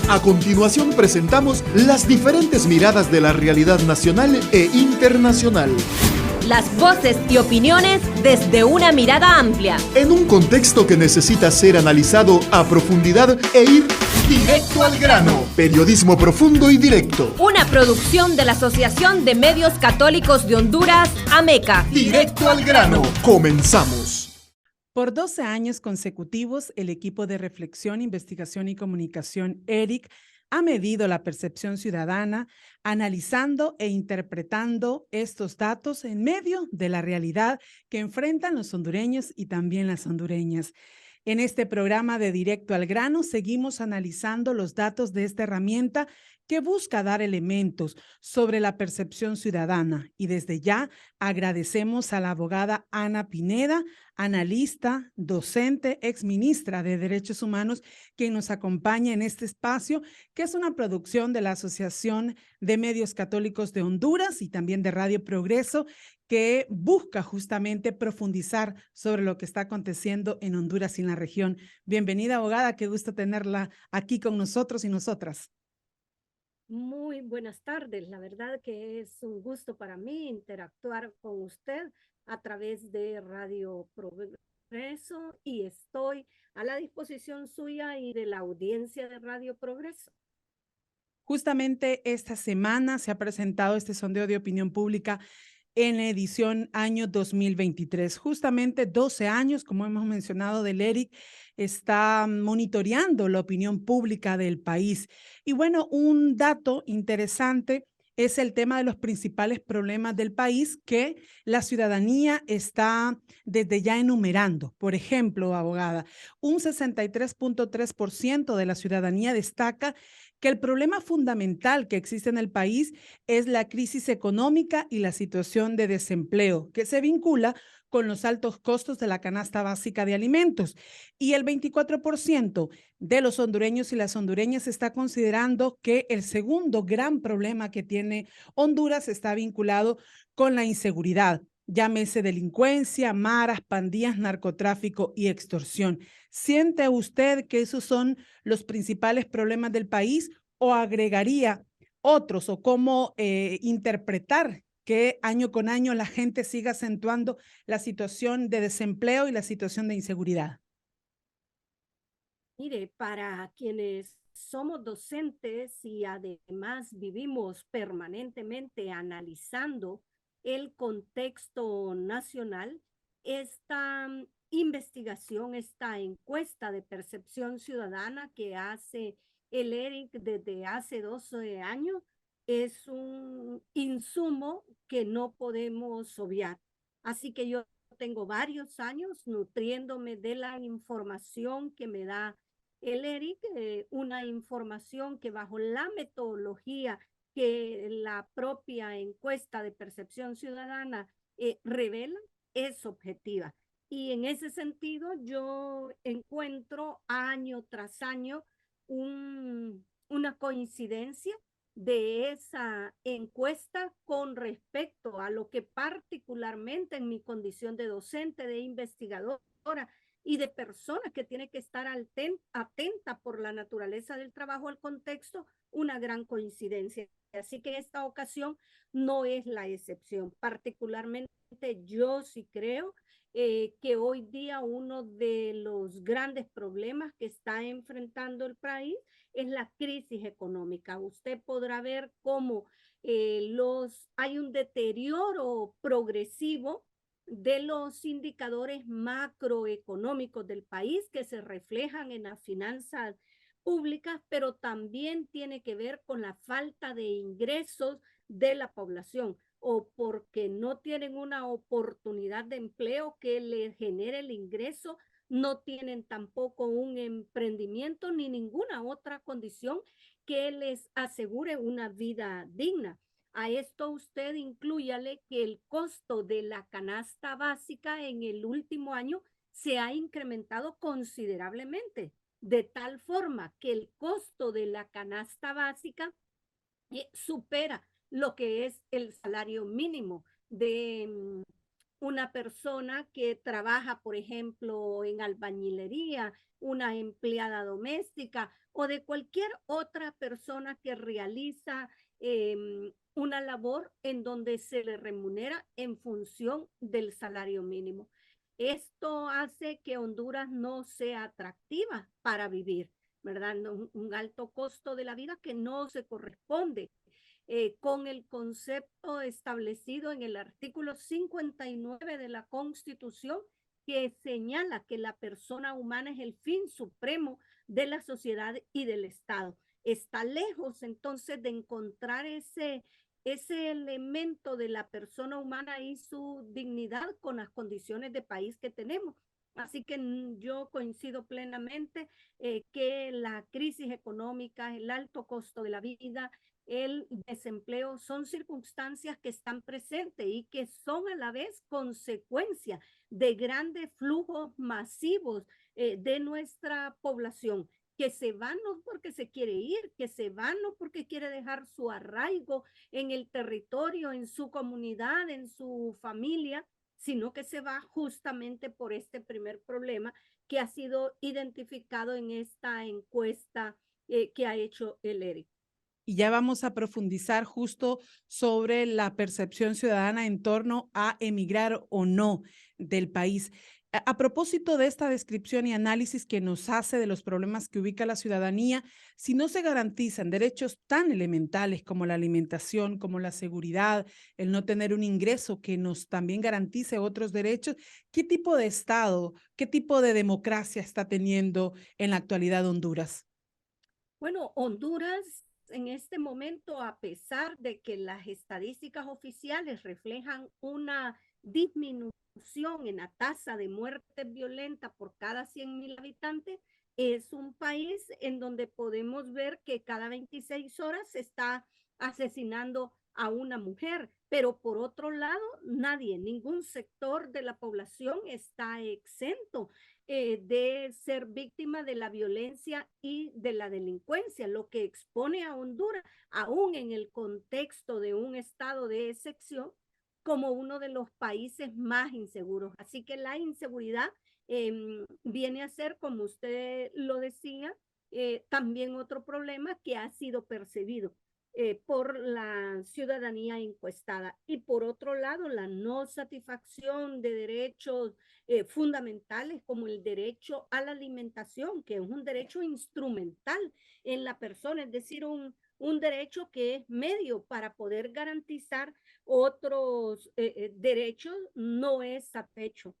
A continuación presentamos las diferentes miradas de la realidad nacional e internacional. Las voces y opiniones desde una mirada amplia. En un contexto que necesita ser analizado a profundidad e ir directo al grano. Periodismo profundo y directo. Una producción de la Asociación de Medios Católicos de Honduras, AMECA. Directo al grano. Comenzamos. Por 12 años consecutivos, el equipo de reflexión, investigación y comunicación ERIC ha medido la percepción ciudadana, analizando e interpretando estos datos en medio de la realidad que enfrentan los hondureños y también las hondureñas. En este programa de Directo al Grano seguimos analizando los datos de esta herramienta que busca dar elementos sobre la percepción ciudadana. Y desde ya agradecemos a la abogada Ana Pineda, analista, docente, exministra de Derechos Humanos, quien nos acompaña en este espacio, que es una producción de la Asociación de Medios Católicos de Honduras y también de Radio Progreso, que busca justamente profundizar sobre lo que está aconteciendo en Honduras y en la región. Bienvenida, abogada, qué gusto tenerla aquí con nosotros y nosotras. Muy buenas tardes. La verdad que es un gusto para mí interactuar con usted a través de Radio Progreso y estoy a la disposición suya y de la audiencia de Radio Progreso. Justamente esta semana se ha presentado este sondeo de opinión pública en la edición año 2023. Justamente 12 años, como hemos mencionado, del ERIC está monitoreando la opinión pública del país. Y bueno, un dato interesante es el tema de los principales problemas del país que la ciudadanía está desde ya enumerando. Por ejemplo, abogada, un 63.3% de la ciudadanía destaca que el problema fundamental que existe en el país es la crisis económica y la situación de desempleo, que se vincula con los altos costos de la canasta básica de alimentos. Y el 24% de los hondureños y las hondureñas está considerando que el segundo gran problema que tiene Honduras está vinculado con la inseguridad. Llámese delincuencia, maras, pandillas, narcotráfico y extorsión. ¿Siente usted que esos son los principales problemas del país o agregaría otros o cómo interpretar que año con año la gente siga acentuando la situación de desempleo y la situación de inseguridad? Mire, para quienes somos docentes y además vivimos permanentemente analizando el contexto nacional, esta investigación, esta encuesta de percepción ciudadana que hace el ERIC desde hace 12 años es un insumo que no podemos obviar. Así que yo tengo varios años nutriéndome de la información que me da el ERIC, una información que bajo la metodología que la propia encuesta de percepción ciudadana revela, es objetiva. Y en ese sentido yo encuentro año tras año una coincidencia de esa encuesta con respecto a lo que particularmente en mi condición de docente, de investigadora y de persona que tiene que estar atenta por la naturaleza del trabajo, al contexto, una gran coincidencia. Así que esta ocasión no es la excepción. Particularmente yo sí creo que hoy día uno de los grandes problemas que está enfrentando el país es la crisis económica. Usted podrá ver cómo hay un deterioro progresivo de los indicadores macroeconómicos del país que se reflejan en las finanzas públicas, pero también tiene que ver con la falta de ingresos de la población o porque no tienen una oportunidad de empleo que les genere el ingreso, no tienen tampoco un emprendimiento ni ninguna otra condición que les asegure una vida digna. A esto usted inclúyale que el costo de la canasta básica en el último año se ha incrementado considerablemente, de tal forma que el costo de la canasta básica supera lo que es el salario mínimo una persona que trabaja, por ejemplo, en albañilería, una empleada doméstica o de cualquier otra persona que realiza una labor en donde se le remunera en función del salario mínimo. Esto hace que Honduras no sea atractiva para vivir, ¿verdad? Un alto costo de la vida que no se corresponde con el concepto establecido en el artículo 59 de la Constitución, que señala que la persona humana es el fin supremo de la sociedad y del Estado. Está lejos entonces de encontrar ese elemento de la persona humana y su dignidad con las condiciones de país que tenemos. Así que yo coincido plenamente que la crisis económica, el alto costo de la vida, el desempleo son circunstancias que están presentes y que son a la vez consecuencia de grandes flujos masivos de nuestra población, que se van no porque se quiere ir, que se van no porque quiere dejar su arraigo en el territorio, en su comunidad, en su familia, sino que se va justamente por este primer problema que ha sido identificado en esta encuesta que ha hecho el ERIC. Y ya vamos a profundizar justo sobre la percepción ciudadana en torno a emigrar o no del país. A propósito de esta descripción y análisis que nos hace de los problemas que ubica la ciudadanía, si no se garantizan derechos tan elementales como la alimentación, como la seguridad, el no tener un ingreso que nos también garantice otros derechos, ¿qué tipo de Estado, qué tipo de democracia está teniendo en la actualidad Honduras? Bueno, Honduras en este momento, a pesar de que las estadísticas oficiales reflejan una disminución en la tasa de muerte violenta por cada 100,000 habitantes, es un país en donde podemos ver que cada 26 horas se está asesinando a una mujer, pero por otro lado, nadie, ningún sector de la población está exento de ser víctima de la violencia y de la delincuencia, lo que expone a Honduras, aún en el contexto de un estado de excepción, como uno de los países más inseguros. Así que la inseguridad viene a ser, como usted lo decía, también otro problema que ha sido percibido por la ciudadanía encuestada. Y por otro lado, la no satisfacción de derechos fundamentales como el derecho a la alimentación, que es un derecho instrumental en la persona, es decir, un derecho que es medio para poder garantizar otros derechos, no es satisfecho.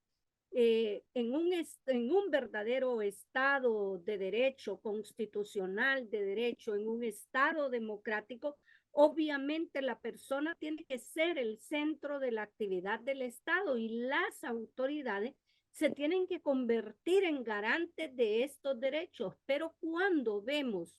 En un verdadero Estado de derecho, constitucional de derecho, en un Estado democrático, obviamente la persona tiene que ser el centro de la actividad del Estado y las autoridades se tienen que convertir en garantes de estos derechos. Pero cuando vemos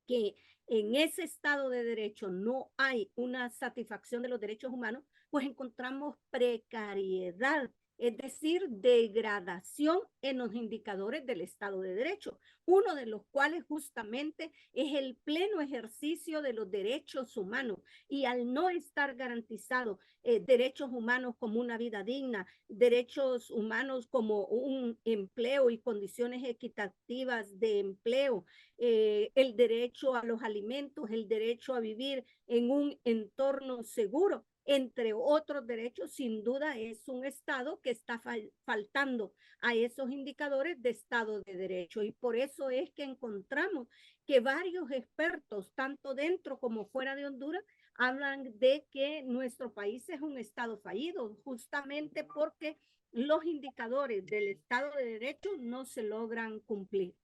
que en ese Estado de derecho no hay una satisfacción de los derechos humanos, pues encontramos precariedad, es decir, degradación en los indicadores del Estado de Derecho, uno de los cuales justamente es el pleno ejercicio de los derechos humanos. Y al no estar garantizados derechos humanos como una vida digna, derechos humanos como un empleo y condiciones equitativas de empleo, el derecho a los alimentos, el derecho a vivir en un entorno seguro, entre otros derechos, sin duda es un Estado que está faltando a esos indicadores de Estado de Derecho. Y por eso es que encontramos que varios expertos, tanto dentro como fuera de Honduras, hablan de que nuestro país es un Estado fallido, justamente porque los indicadores del Estado de Derecho no se logran cumplir.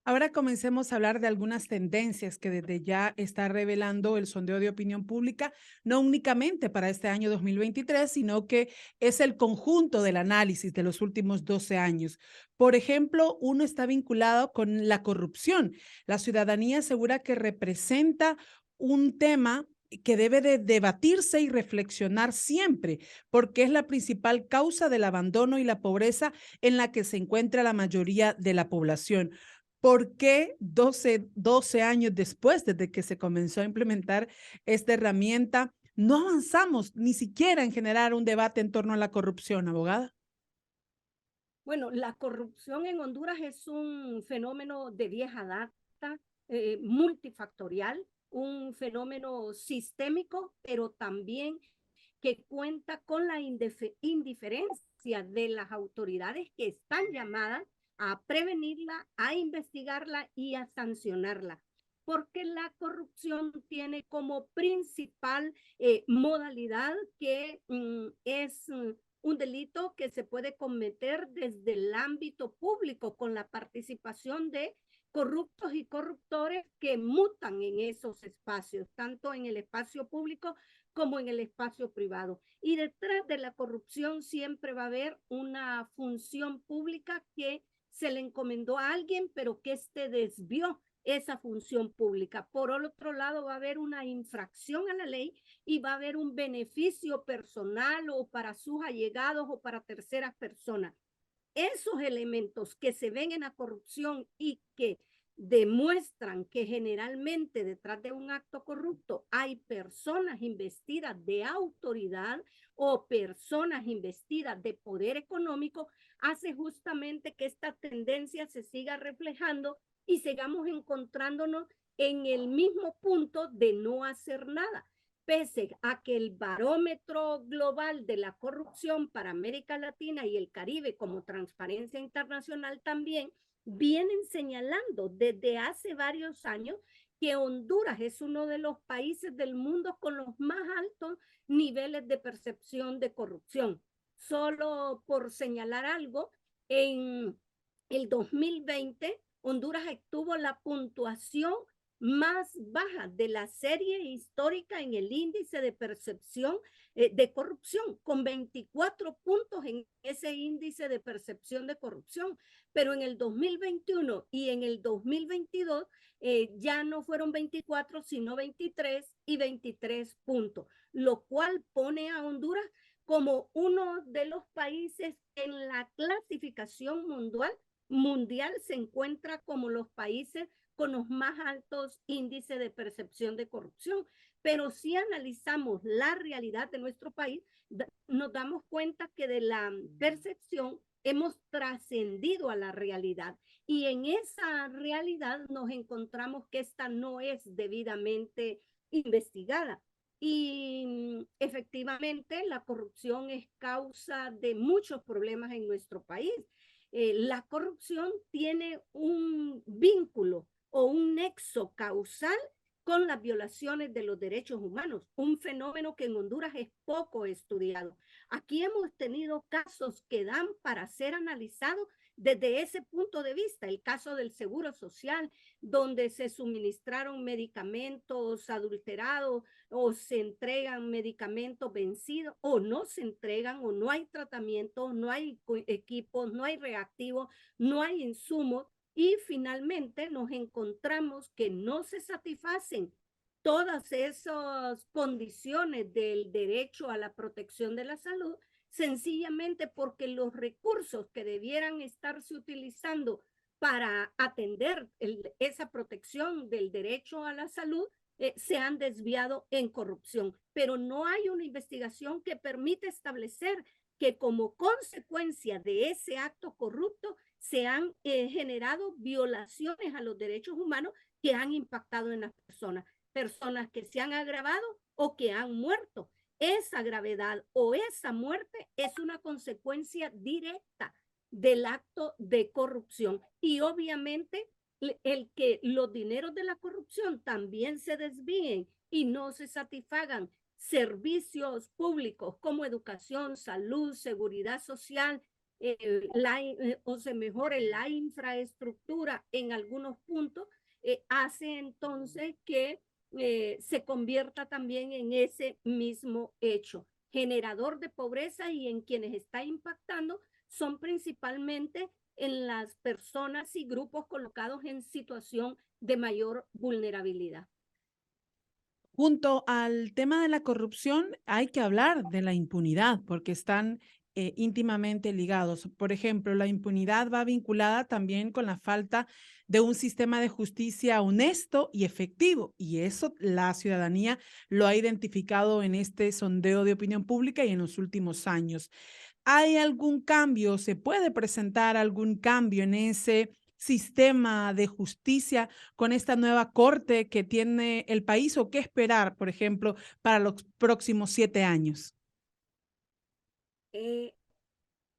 Ahora comencemos a hablar de algunas tendencias que desde ya está revelando el sondeo de opinión pública, no únicamente para este año 2023, sino que es el conjunto del análisis de los últimos 12 años. Por ejemplo, uno está vinculado con la corrupción. La ciudadanía asegura que representa un tema que debe de debatirse y reflexionar siempre, porque es la principal causa del abandono y la pobreza en la que se encuentra la mayoría de la población. ¿Por qué 12 años después, desde que se comenzó a implementar esta herramienta, no avanzamos ni siquiera en generar un debate en torno a la corrupción, abogada? Bueno, la corrupción en Honduras es un fenómeno de vieja data, multifactorial, un fenómeno sistémico, pero también que cuenta con la indiferencia de las autoridades que están llamadas a prevenirla, a investigarla y a sancionarla. Porque la corrupción tiene como principal modalidad que es un delito que se puede cometer desde el ámbito público con la participación de corruptos y corruptores que mutan en esos espacios, tanto en el espacio público como en el espacio privado. Y detrás de la corrupción siempre va a haber una función pública que se le encomendó a alguien, pero que este desvió esa función pública. Por otro lado, va a haber una infracción a la ley y va a haber un beneficio personal o para sus allegados o para terceras personas. Esos elementos que se ven en la corrupción y que demuestran que generalmente detrás de un acto corrupto hay personas investidas de autoridad o personas investidas de poder económico, hace justamente que esta tendencia se siga reflejando y sigamos encontrándonos en el mismo punto de no hacer nada, pese a que el barómetro global de la corrupción para América Latina y el Caribe, como Transparencia Internacional también, vienen señalando desde hace varios años que Honduras es uno de los países del mundo con los más altos niveles de percepción de corrupción. Solo por señalar algo, en el 2020 Honduras obtuvo la puntuación más baja de la serie histórica en el índice de percepción de corrupción, con 24 puntos en ese índice de percepción de corrupción. Pero en el 2021 y en el 2022 ya no fueron 24, sino 23 y 23 puntos, lo cual pone a Honduras como uno de los países en la clasificación mundial se encuentra como los países con los más altos índices de percepción de corrupción. Pero si analizamos la realidad de nuestro país, nos damos cuenta que de la percepción hemos trascendido a la realidad. Y en esa realidad nos encontramos que esta no es debidamente investigada. Y efectivamente la corrupción es causa de muchos problemas en nuestro país. La corrupción tiene un vínculo o un nexo causal con las violaciones de los derechos humanos, un fenómeno que en Honduras es poco estudiado. Aquí hemos tenido casos que dan para ser analizados desde ese punto de vista, el caso del Seguro Social, donde se suministraron medicamentos adulterados o se entregan medicamentos vencidos o no se entregan o no hay tratamiento, no hay equipos, no hay reactivos, no hay insumos y finalmente nos encontramos que no se satisfacen todas esas condiciones del derecho a la protección de la salud, sencillamente porque los recursos que debieran estarse utilizando para atender esa protección del derecho a la salud se han desviado en corrupción. Pero no hay una investigación que permita establecer que como consecuencia de ese acto corrupto se han generado violaciones a los derechos humanos que han impactado en las personas que se han agravado o que han muerto. Esa gravedad o esa muerte es una consecuencia directa del acto de corrupción. Y obviamente el que los dineros de la corrupción también se desvíen y no se satisfagan servicios públicos como educación, salud, seguridad social, o se mejore la infraestructura en algunos puntos, hace entonces que se convierta también en ese mismo hecho, generador de pobreza y en quienes está impactando son principalmente en las personas y grupos colocados en situación de mayor vulnerabilidad. Junto al tema de la corrupción, hay que hablar de la impunidad, porque están íntimamente ligados. Por ejemplo, la impunidad va vinculada también con la falta de un sistema de justicia honesto y efectivo, y eso la ciudadanía lo ha identificado en este sondeo de opinión pública y en los últimos años. ¿Hay algún cambio? ¿Se puede presentar algún cambio en ese sistema de justicia con esta nueva corte que tiene el país, o qué esperar, por ejemplo, para los próximos 7 años?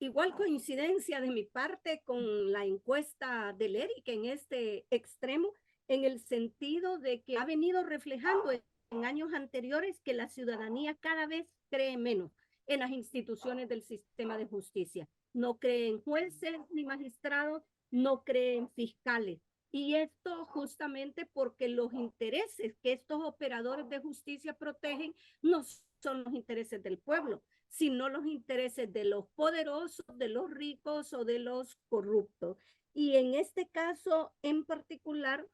Igual coincidencia de mi parte con la encuesta del ERIC en este extremo, en el sentido de que ha venido reflejando en años anteriores que la ciudadanía cada vez cree menos en las instituciones del sistema de justicia. No cree en jueces ni magistrados, no cree en fiscales. Y esto justamente porque los intereses que estos operadores de justicia protegen no son los intereses del pueblo, sino los intereses de los poderosos, de los ricos o de los corruptos. Y en este caso en particular,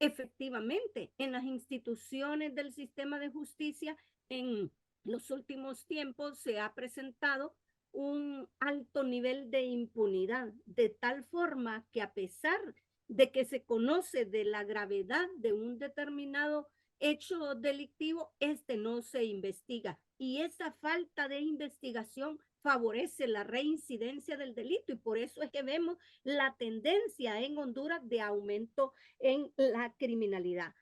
efectivamente, en las instituciones del sistema de justicia, en los últimos tiempos se ha presentado un alto nivel de impunidad, de tal forma que a pesar de que se conoce de la gravedad de un determinado hecho delictivo, este no se investiga. Y esa falta de investigación favorece la reincidencia del delito, y por eso es que vemos la tendencia en Honduras de aumento en la criminalidad.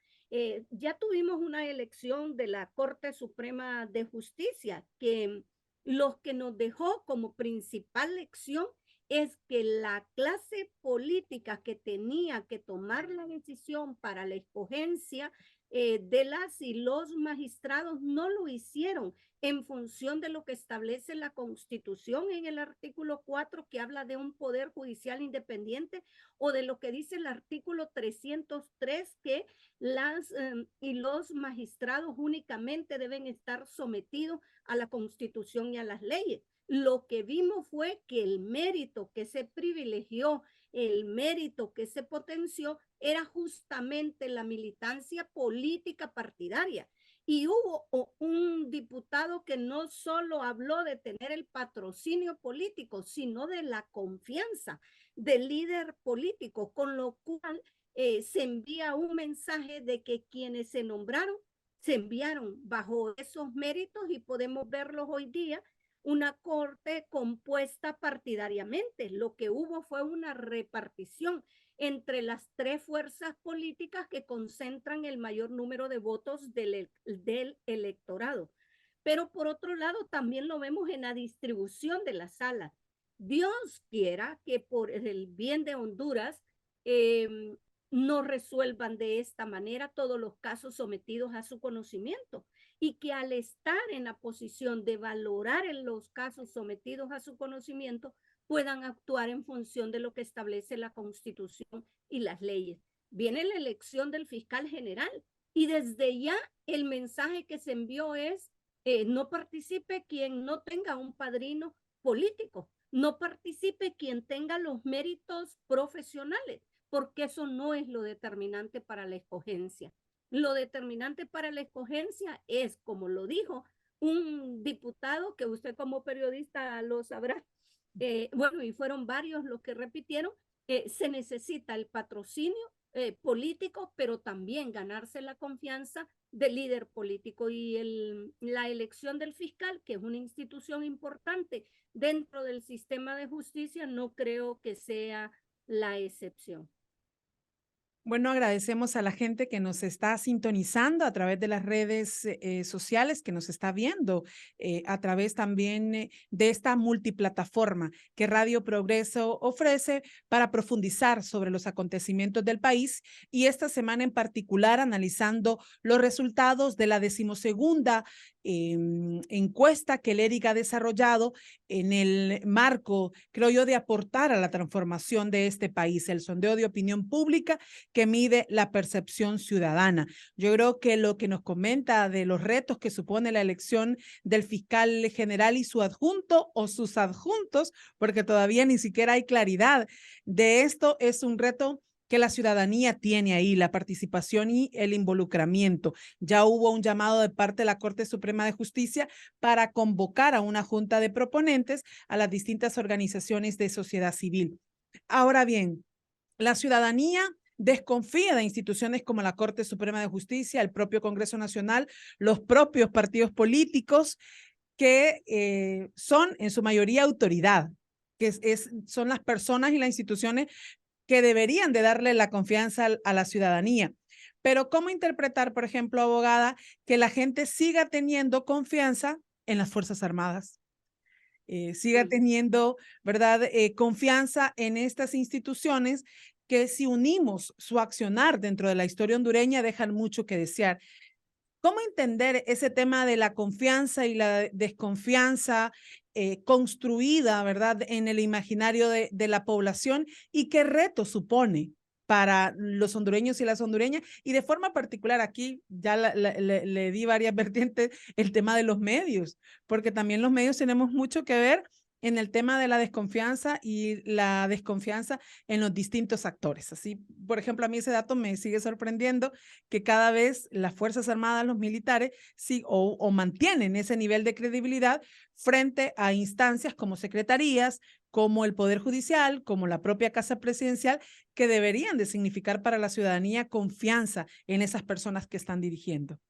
Ya tuvimos una elección de la Corte Suprema de Justicia que lo que nos dejó como principal lección es que la clase política que tenía que tomar la decisión para la escogencia de las y los magistrados no lo hicieron en función de lo que establece la Constitución en el artículo 4, que habla de un poder judicial independiente, o de lo que dice el artículo 303, que las y los magistrados únicamente deben estar sometidos a la Constitución y a las leyes. Lo que vimos fue que el mérito que se privilegió, el mérito que se potenció, era justamente la militancia política partidaria. Y hubo un diputado que no solo habló de tener el patrocinio político, sino de la confianza del líder político, con lo cual se envía un mensaje de que quienes se nombraron se enviaron bajo esos méritos, y podemos verlos hoy día, una corte compuesta partidariamente. Lo que hubo fue una repartición entre las tres fuerzas políticas que concentran el mayor número de votos del electorado. Pero por otro lado, también lo vemos en la distribución de las salas. Dios quiera que por el bien de Honduras no resuelvan de esta manera todos los casos sometidos a su conocimiento, y que al estar en la posición de valorar en los casos sometidos a su conocimiento, puedan actuar en función de lo que establece la Constitución y las leyes. Viene la elección del fiscal general, y desde ya el mensaje que se envió es no participe quien no tenga un padrino político, no participe quien tenga los méritos profesionales, porque eso no es lo determinante para la escogencia. Lo determinante para la escogencia es, como lo dijo un diputado, que usted como periodista lo sabrá, bueno, y fueron varios los que repitieron, se necesita el patrocinio político, pero también ganarse la confianza del líder político. Y la elección del fiscal, que es una institución importante dentro del sistema de justicia, no creo que sea la excepción. Bueno, agradecemos a la gente que nos está sintonizando a través de las redes sociales, que nos está viendo a través también de esta multiplataforma que Radio Progreso ofrece para profundizar sobre los acontecimientos del país, y esta semana en particular analizando los resultados de la 12ª encuesta que el ERIC ha desarrollado en el marco, creo yo, de aportar a la transformación de este país, el sondeo de opinión pública que mide la percepción ciudadana. Yo creo que lo que nos comenta de los retos que supone la elección del fiscal general y su adjunto o sus adjuntos, porque todavía ni siquiera hay claridad de esto, es un reto que la ciudadanía tiene ahí, la participación y el involucramiento. Ya hubo un llamado de parte de la Corte Suprema de Justicia para convocar a una junta de proponentes a las distintas organizaciones de sociedad civil. Ahora bien, la ciudadanía desconfía de instituciones como la Corte Suprema de Justicia, el propio Congreso Nacional, los propios partidos políticos que son en su mayoría autoridad, que son las personas y las instituciones que deberían de darle la confianza a la ciudadanía. Pero ¿cómo interpretar, por ejemplo, abogada, que la gente siga teniendo confianza en las Fuerzas Armadas? Siga teniendo, ¿verdad?, confianza en estas instituciones que, si unimos su accionar dentro de la historia hondureña, dejan mucho que desear. ¿Cómo entender ese tema de la confianza y la desconfianza construida, ¿verdad?, en el imaginario de la población, y qué reto supone para los hondureños y las hondureñas? Y de forma particular, aquí ya le di varias vertientes, el tema de los medios, porque también los medios tenemos mucho que ver en el tema de la desconfianza y la desconfianza en los distintos actores. Así, por ejemplo, a mí ese dato me sigue sorprendiendo, que cada vez las Fuerzas Armadas, los militares, sí, o mantienen ese nivel de credibilidad frente a instancias como secretarías, como el Poder Judicial, como la propia Casa Presidencial, que deberían de significar para la ciudadanía confianza en esas personas que están dirigiendo.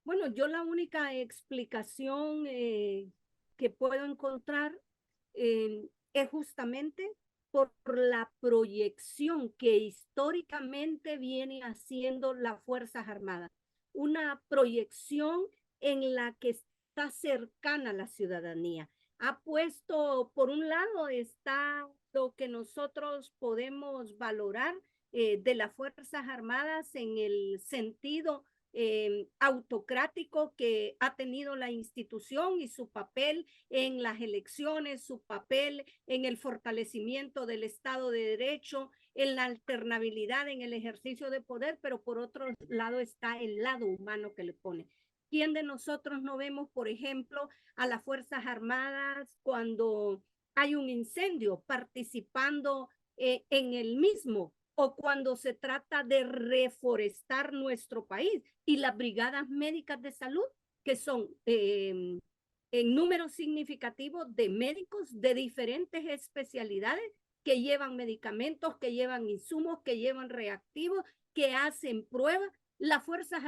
Bueno, yo la única explicación que puedo encontrar es justamente por la proyección que históricamente viene haciendo las Fuerzas Armadas. Una proyección en la que está cercana a la ciudadanía. Ha puesto, por un lado, está lo que nosotros podemos valorar de las Fuerzas Armadas en el sentido autocrático que ha tenido la institución y su papel en las elecciones, su papel en el fortalecimiento del Estado de Derecho, en la alternabilidad en el ejercicio de poder, pero por otro lado está el lado humano que le pone. ¿Quién de nosotros no vemos, por ejemplo, a las Fuerzas Armadas cuando hay un incendio participando en el mismo, o cuando se trata de reforestar nuestro país, y las brigadas médicas de salud, que son en número significativo de médicos de diferentes especialidades que llevan medicamentos, que llevan insumos, que llevan reactivos, que hacen pruebas? Las Fuerzas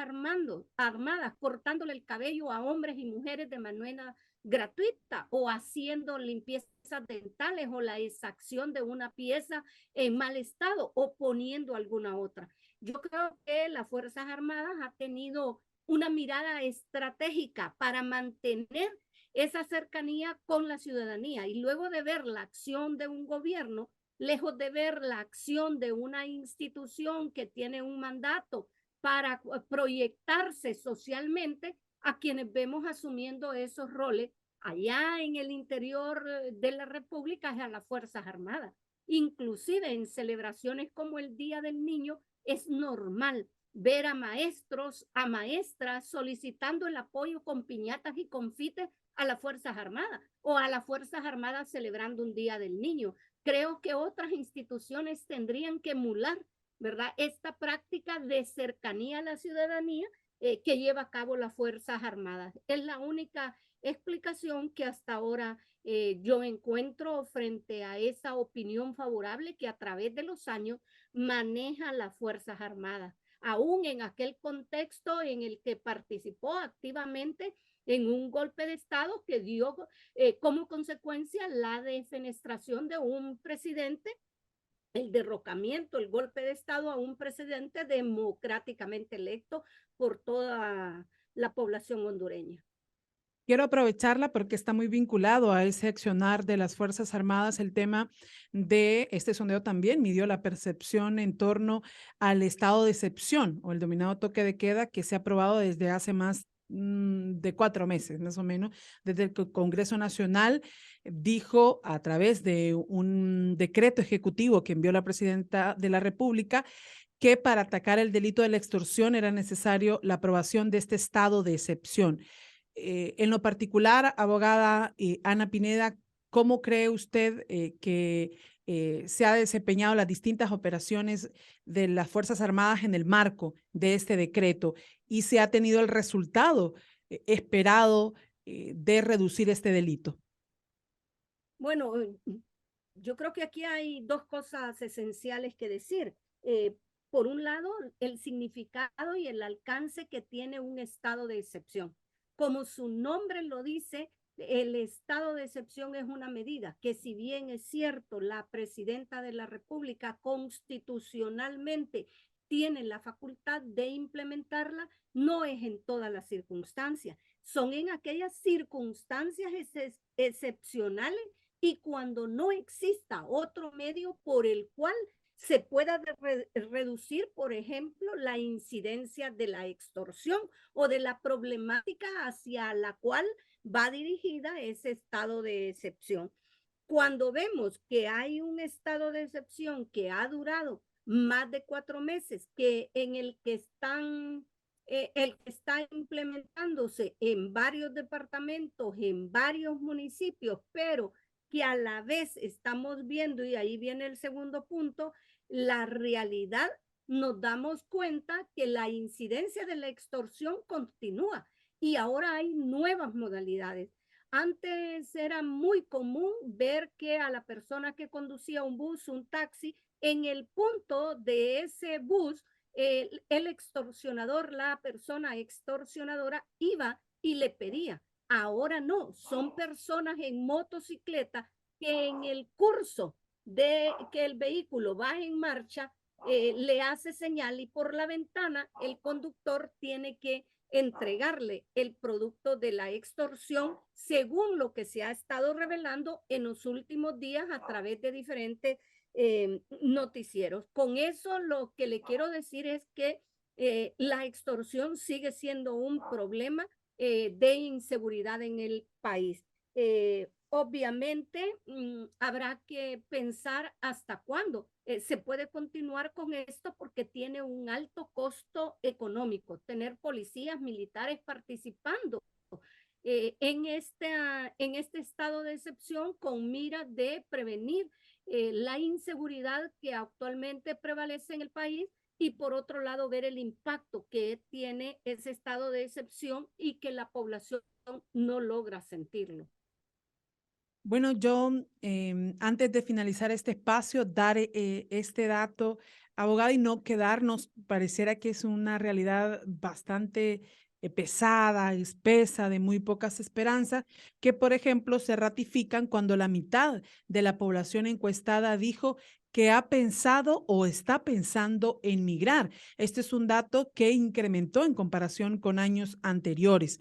Armadas cortándole el cabello a hombres y mujeres de manera gratuita, o haciendo limpiezas dentales, o la exacción de una pieza en mal estado, o poniendo alguna otra. Yo creo que las Fuerzas Armadas ha tenido una mirada estratégica para mantener esa cercanía con la ciudadanía, y luego de ver la acción de un gobierno, lejos de ver la acción de una institución que tiene un mandato para proyectarse socialmente, a quienes vemos asumiendo esos roles allá en el interior de la República, a las Fuerzas Armadas. Inclusive en celebraciones como el Día del Niño, es normal ver a maestros, a maestras solicitando el apoyo con piñatas y confites a las Fuerzas Armadas, o a las Fuerzas Armadas celebrando un Día del Niño. Creo que otras instituciones tendrían que emular, ¿verdad?, esta práctica de cercanía a la ciudadanía que lleva a cabo las Fuerzas Armadas. Es la única explicación que hasta ahora yo encuentro frente a esa opinión favorable que a través de los años maneja las Fuerzas Armadas, aún en aquel contexto en el que participó activamente en un golpe de Estado que dio como consecuencia la defenestración de un presidente, el derrocamiento, el golpe de Estado a un presidente democráticamente electo por toda la población hondureña. Quiero aprovecharla porque está muy vinculado a ese accionar de las Fuerzas Armadas, el tema de este sondeo también midió la percepción en torno al estado de excepción o el denominado toque de queda, que se ha aprobado desde hace más de 4 meses, más o menos, desde el Congreso Nacional dijo, a través de un decreto ejecutivo que envió la Presidenta de la República, que para atacar el delito de la extorsión era necesario la aprobación de este estado de excepción. En lo particular, abogada Ana Pineda, ¿cómo cree usted que se ha desempeñado las distintas operaciones de las Fuerzas Armadas en el marco de este decreto y se ha tenido el resultado esperado de reducir este delito? Bueno, yo creo que aquí hay dos cosas esenciales que decir. Por un lado, el significado y el alcance que tiene un estado de excepción. Como su nombre lo dice, el estado de excepción es una medida que, si bien es cierto, la presidenta de la República constitucionalmente tiene la facultad de implementarla, no es en todas las circunstancias. Son en aquellas circunstancias excepcionales y cuando no exista otro medio por el cual se pueda reducir, por ejemplo, la incidencia de la extorsión o de la problemática hacia la cual va dirigida ese estado de excepción. Cuando vemos que hay un estado de excepción que ha durado más de 4 meses, que en el que el que está implementándose en varios departamentos, en varios municipios, pero que a la vez estamos viendo, y ahí viene el segundo punto, la realidad, nos damos cuenta que la incidencia de la extorsión continúa y ahora hay nuevas modalidades. Antes era muy común ver que a la persona que conducía un bus, un taxi, en el punto de ese bus, el extorsionador, la persona extorsionadora iba y le pedía. Ahora no, son personas en motocicleta que en el curso de que el vehículo va en marcha, le hace señal y por la ventana el conductor tiene que entregarle el producto de la extorsión, según lo que se ha estado revelando en los últimos días a través de diferentes noticieros. Con eso lo que le quiero decir es que la extorsión sigue siendo un problema de inseguridad en el país. Obviamente habrá que pensar hasta cuándo se puede continuar con esto porque tiene un alto costo económico, tener policías militares participando en este estado de excepción con mira de prevenir la inseguridad que actualmente prevalece en el país y por otro lado ver el impacto que tiene ese estado de excepción y que la población no logra sentirlo. Bueno, yo antes de finalizar este espacio, dar este dato, abogada, y no quedarnos, pareciera que es una realidad bastante pesada, espesa, de muy pocas esperanzas, que por ejemplo se ratifican cuando la mitad de la población encuestada dijo que ha pensado o está pensando en migrar. Este es un dato que incrementó en comparación con años anteriores.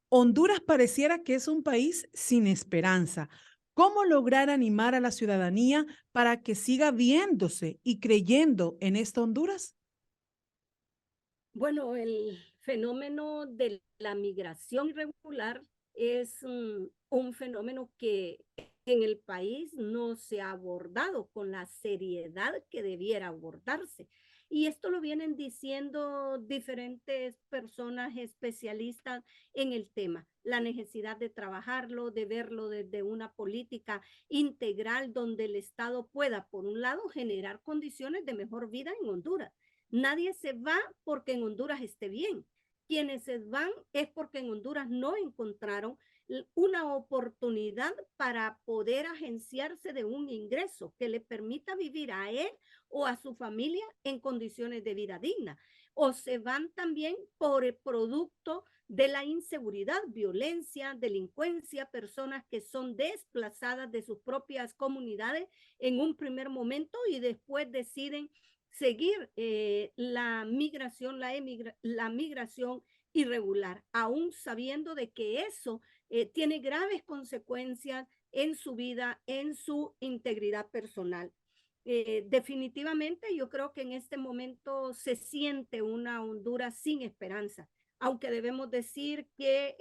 Honduras pareciera que es un país sin esperanza. ¿Cómo lograr animar a la ciudadanía para que siga viéndose y creyendo en esta Honduras? Bueno, el fenómeno de la migración irregular es un fenómeno que en el país no se ha abordado con la seriedad que debiera abordarse. Y esto lo vienen diciendo diferentes personas especialistas en el tema, la necesidad de trabajarlo, de verlo desde una política integral donde el Estado pueda, por un lado, generar condiciones de mejor vida en Honduras. Nadie se va porque en Honduras esté bien. Quienes se van es porque en Honduras no encontraron una oportunidad para poder agenciarse de un ingreso que le permita vivir a él o a su familia en condiciones de vida digna. O se van también por el producto de la inseguridad, violencia, delincuencia, personas que son desplazadas de sus propias comunidades en un primer momento y después deciden seguir la migración, la migración irregular, aún sabiendo de que eso tiene graves consecuencias en su vida, en su integridad personal. Definitivamente yo creo que en este momento se siente una Honduras sin esperanza, aunque debemos decir que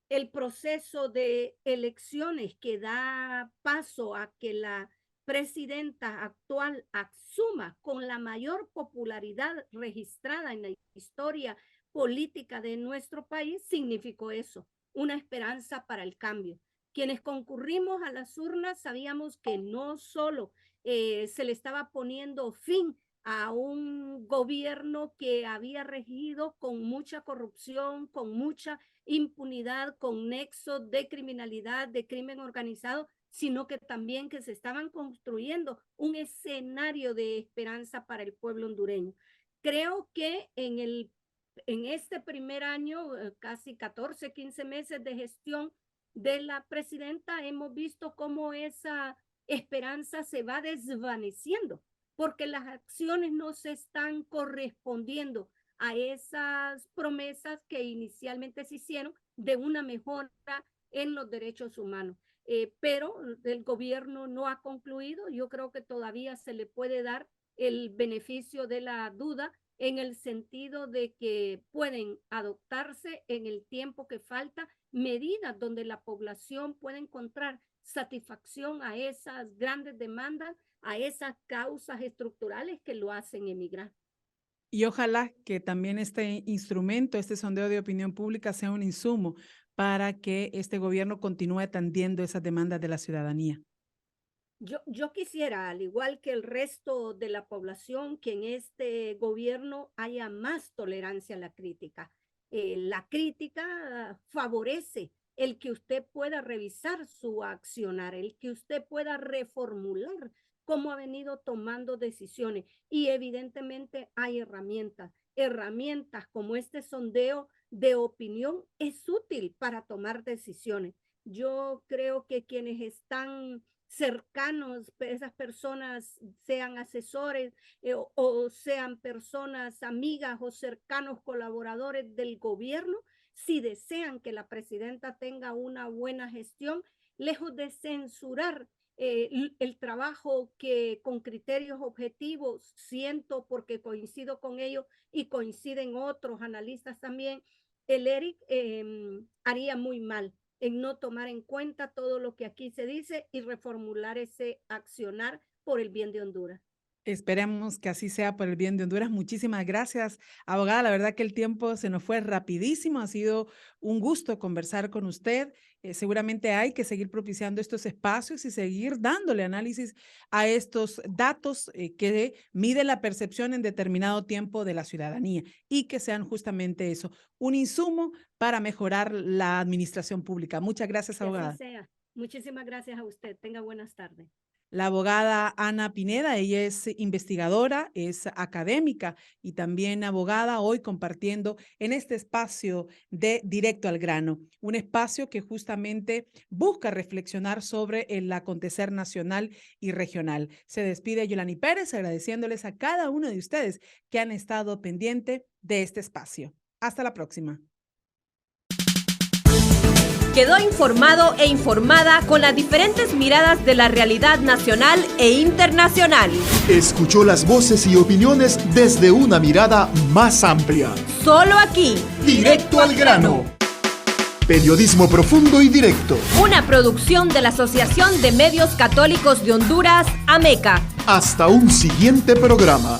el proceso de elecciones que da paso a que la presidenta actual asuma con la mayor popularidad registrada en la historia política de nuestro país, significó eso, una esperanza para el cambio. Quienes concurrimos a las urnas sabíamos que no solo se le estaba poniendo fin a un gobierno que había regido con mucha corrupción, con mucha impunidad, con nexo de criminalidad, de crimen organizado, sino que también que se estaban construyendo un escenario de esperanza para el pueblo hondureño. Creo que en este primer año, casi 14, 15 meses de gestión de la presidenta, hemos visto cómo esa esperanza se va desvaneciendo, porque las acciones no se están correspondiendo a esas promesas que inicialmente se hicieron de una mejora en los derechos humanos. Pero el gobierno no ha concluido. Yo creo que todavía se le puede dar el beneficio de la duda en el sentido de que pueden adoptarse en el tiempo que falta medidas donde la población pueda encontrar satisfacción a esas grandes demandas, a esas causas estructurales que lo hacen emigrar. Y ojalá que también este instrumento, este sondeo de opinión pública, sea un insumo para que este gobierno continúe atendiendo esas demandas de la ciudadanía. Yo quisiera, al igual que el resto de la población, que en este gobierno haya más tolerancia a la crítica. La crítica favorece el que usted pueda revisar su accionar, el que usted pueda reformular cómo ha venido tomando decisiones. Y evidentemente hay herramientas como este sondeo de opinión es útil para tomar decisiones. Yo creo que quienes están cercanos, esas personas sean asesores o sean personas amigas o cercanos colaboradores del gobierno, si desean que la presidenta tenga una buena gestión, lejos de censurar el trabajo que con criterios objetivos siento porque coincido con ellos y coinciden otros analistas también, el ERIC haría muy mal en no tomar en cuenta todo lo que aquí se dice y reformular ese accionar por el bien de Honduras. Esperemos que así sea por el bien de Honduras. Muchísimas gracias, abogada. La verdad que el tiempo se nos fue rapidísimo. Ha sido un gusto conversar con usted. Seguramente hay que seguir propiciando estos espacios y seguir dándole análisis a estos datos que miden la percepción en determinado tiempo de la ciudadanía y que sean justamente eso, un insumo para mejorar la administración pública. Muchas gracias, abogada. Que así sea. Muchísimas gracias a usted. Tenga buenas tardes. La abogada Ana Pineda, ella es investigadora, es académica y también abogada, hoy compartiendo en este espacio de Directo al Grano, un espacio que justamente busca reflexionar sobre el acontecer nacional y regional. Se despide Yolani Pérez agradeciéndoles a cada uno de ustedes que han estado pendiente de este espacio. Hasta la próxima. Quedó informado e informada con las diferentes miradas de la realidad nacional e internacional. Escuchó las voces y opiniones desde una mirada más amplia. Solo aquí, Directo al Grano. Periodismo profundo y directo. Una producción de la Asociación de Medios Católicos de Honduras, AMECA. Hasta un siguiente programa.